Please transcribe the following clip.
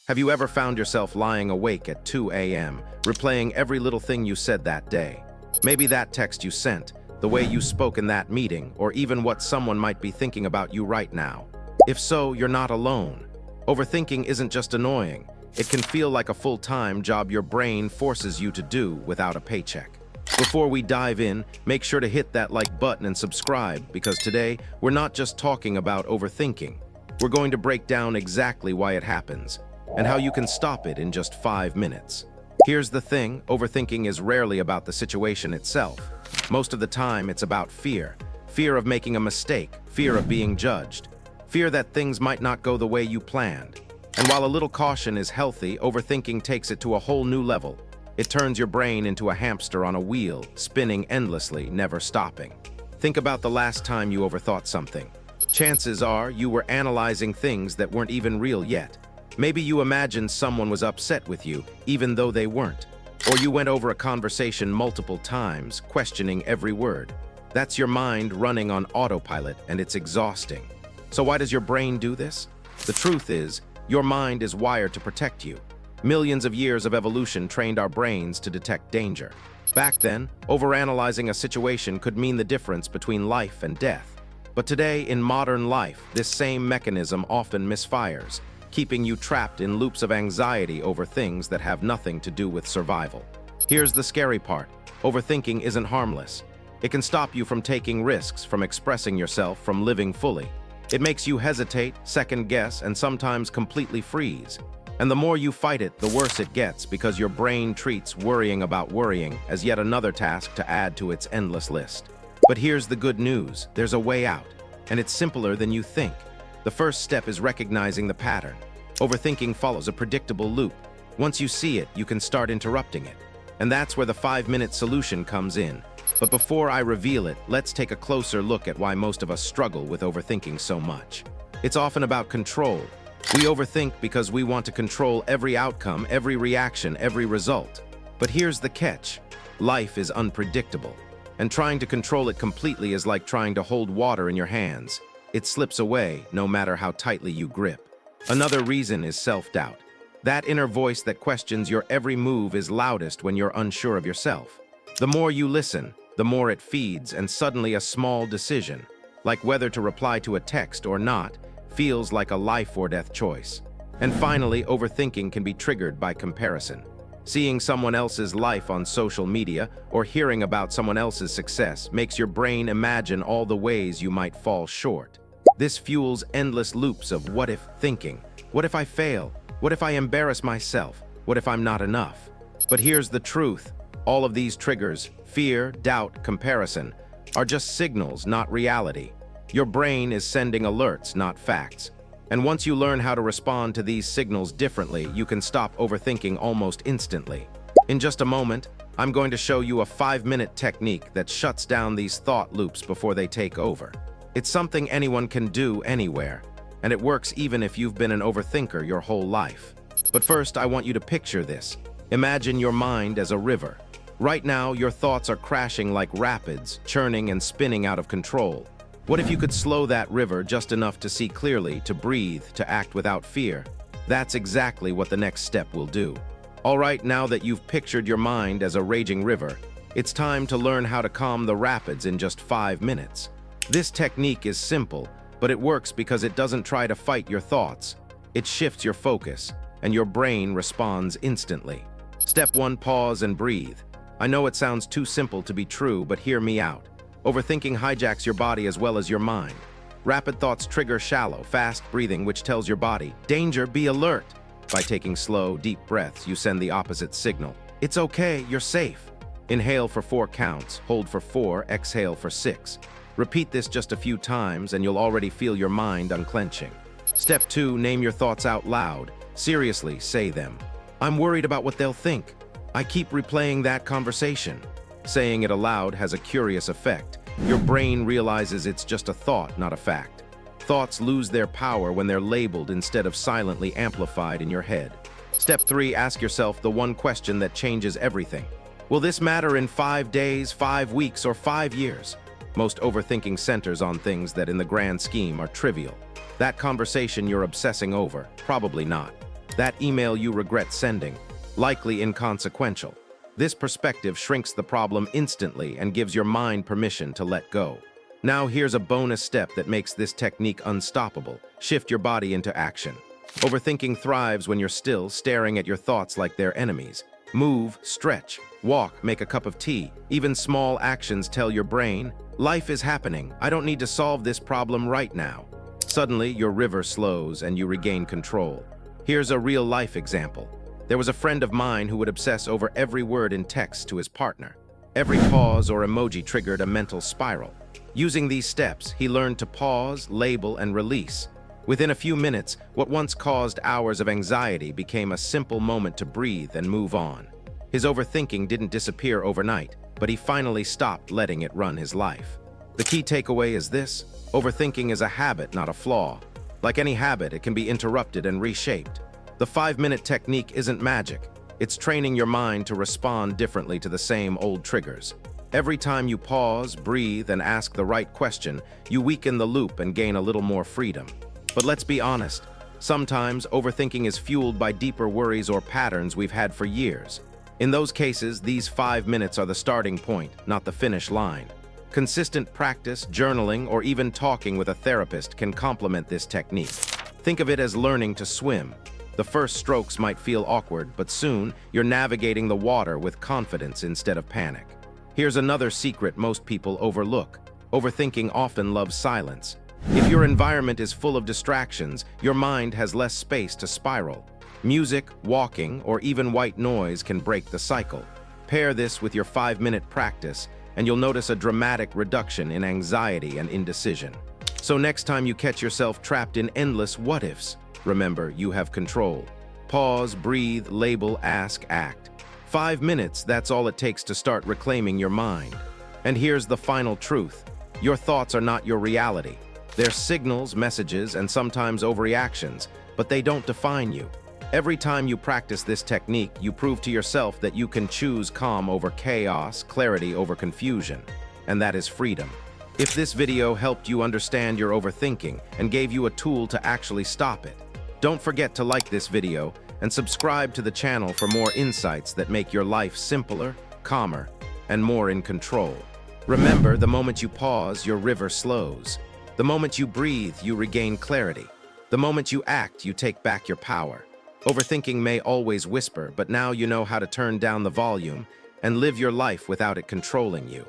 Have you ever found yourself lying awake at 2 a.m., replaying every little thing you said that day? Maybe that text you sent, the way you spoke in that meeting, or even what someone might be thinking about you right now. If so, you're not alone. Overthinking isn't just annoying. It can feel like a full-time job your brain forces you to do without a paycheck. Before we dive in, make sure to hit that like button and subscribe, because today we're not just talking about overthinking. We're going to break down exactly why it happens and how you can stop it in just 5 minutes. Here's the thing, overthinking is rarely about the situation itself. Most of the time it's about fear. Fear of making a mistake, fear of being judged, fear that things might not go the way you planned. And while a little caution is healthy, overthinking takes it to a whole new level. It turns your brain into a hamster on a wheel, spinning endlessly, never stopping. Think about the last time you overthought something. Chances are you were analyzing things that weren't even real yet. Maybe you imagined someone was upset with you, even though they weren't. Or you went over a conversation multiple times, questioning every word. That's your mind running on autopilot, and it's exhausting. So why does your brain do this? The truth is, your mind is wired to protect you. Millions of years of evolution trained our brains to detect danger. Back then, overanalyzing a situation could mean the difference between life and death. But today, in modern life, this same mechanism often misfires, keeping you trapped in loops of anxiety over things that have nothing to do with survival. Here's the scary part. Overthinking isn't harmless. It can stop you from taking risks, from expressing yourself, from living fully. It makes you hesitate, second guess, and sometimes completely freeze. And the more you fight it, the worse it gets, because your brain treats worrying about worrying as yet another task to add to its endless list. But here's the good news. There's a way out, and it's simpler than you think. The first step is recognizing the pattern. Overthinking follows a predictable loop. Once you see it, you can start interrupting it. And that's where the 5-minute solution comes in. But before I reveal it, let's take a closer look at why most of us struggle with overthinking so much. It's often about control. We overthink because we want to control every outcome, every reaction, every result. But here's the catch. Life is unpredictable. And trying to control it completely is like trying to hold water in your hands. It slips away, no matter how tightly you grip. Another reason is self-doubt. That inner voice that questions your every move is loudest when you're unsure of yourself. The more you listen, the more it feeds, and suddenly a small decision, like whether to reply to a text or not, feels like a life or death choice. And finally, overthinking can be triggered by comparison. Seeing someone else's life on social media or hearing about someone else's success makes your brain imagine all the ways you might fall short. This fuels endless loops of what-if thinking. What if I fail? What if I embarrass myself? What if I'm not enough? But here's the truth. All of these triggers, fear, doubt, comparison, are just signals, not reality. Your brain is sending alerts, not facts. And once you learn how to respond to these signals differently, you can stop overthinking almost instantly. In just a moment, I'm going to show you a 5-minute technique that shuts down these thought loops before they take over. It's something anyone can do anywhere, and it works even if you've been an overthinker your whole life. But first, I want you to picture this. Imagine your mind as a river. Right now, your thoughts are crashing like rapids, churning and spinning out of control. What if you could slow that river just enough to see clearly, to breathe, to act without fear? That's exactly what the next step will do. All right, now that you've pictured your mind as a raging river, it's time to learn how to calm the rapids in just 5 minutes. This technique is simple, but it works because it doesn't try to fight your thoughts. It shifts your focus, and your brain responds instantly. Step 1, pause and breathe. I know it sounds too simple to be true, but hear me out. Overthinking hijacks your body as well as your mind. Rapid thoughts trigger shallow, fast breathing, which tells your body, danger, be alert. By taking slow, deep breaths, you send the opposite signal. It's okay, you're safe. Inhale for 4 counts, hold for 4, exhale for 6. Repeat this just a few times and you'll already feel your mind unclenching. Step 2, name your thoughts out loud. Seriously, say them. I'm worried about what they'll think. I keep replaying that conversation. Saying it aloud has a curious effect. Your brain realizes it's just a thought, not a fact. Thoughts lose their power when they're labeled instead of silently amplified in your head. Step 3, ask yourself the one question that changes everything. Will this matter in 5 days, 5 weeks, or 5 years? Most overthinking centers on things that in the grand scheme are trivial. That conversation you're obsessing over, probably not. that email you regret sending, likely inconsequential. This perspective shrinks the problem instantly and gives your mind permission to let go. Now here's a bonus step that makes this technique unstoppable. Shift your body into action. Overthinking thrives when you're still, staring at your thoughts like they're enemies. Move, stretch, walk, make a cup of tea. Even small actions tell your brain, life is happening. I don't need to solve this problem right now. Suddenly, your river slows and you regain control. Here's a real-life example. There was a friend of mine who would obsess over every word in text to his partner. Every pause or emoji triggered a mental spiral. Using these steps, he learned to pause, label, and release. Within a few minutes, what once caused hours of anxiety became a simple moment to breathe and move on. His overthinking didn't disappear overnight, but he finally stopped letting it run his life. The key takeaway is this: overthinking is a habit, not a flaw. Like any habit, it can be interrupted and reshaped. The 5-minute technique isn't magic. It's training your mind to respond differently to the same old triggers. Every time you pause, breathe, and ask the right question, you weaken the loop and gain a little more freedom. But let's be honest, sometimes overthinking is fueled by deeper worries or patterns we've had for years. In those cases, these 5 minutes are the starting point, not the finish line. Consistent practice, journaling, or even talking with a therapist can complement this technique. Think of it as learning to swim. The first strokes might feel awkward, but soon you're navigating the water with confidence instead of panic. Here's another secret most people overlook. Overthinking often loves silence. If your environment is full of distractions, your mind has less space to spiral. Music, walking, or even white noise can break the cycle. Pair this with your 5-minute practice, and you'll notice a dramatic reduction in anxiety and indecision. So next time you catch yourself trapped in endless what-ifs, remember, you have control. Pause, breathe, label, ask, act. 5 minutes, that's all it takes to start reclaiming your mind. And here's the final truth. Your thoughts are not your reality. They're signals, messages, and sometimes overreactions, but they don't define you. Every time you practice this technique, you prove to yourself that you can choose calm over chaos, clarity over confusion, and that is freedom. If this video helped you understand your overthinking and gave you a tool to actually stop it, don't forget to like this video and subscribe to the channel for more insights that make your life simpler, calmer, and more in control. Remember, the moment you pause, your river slows. The moment you breathe, you regain clarity. The moment you act, you take back your power. Overthinking may always whisper, but now you know how to turn down the volume and live your life without it controlling you.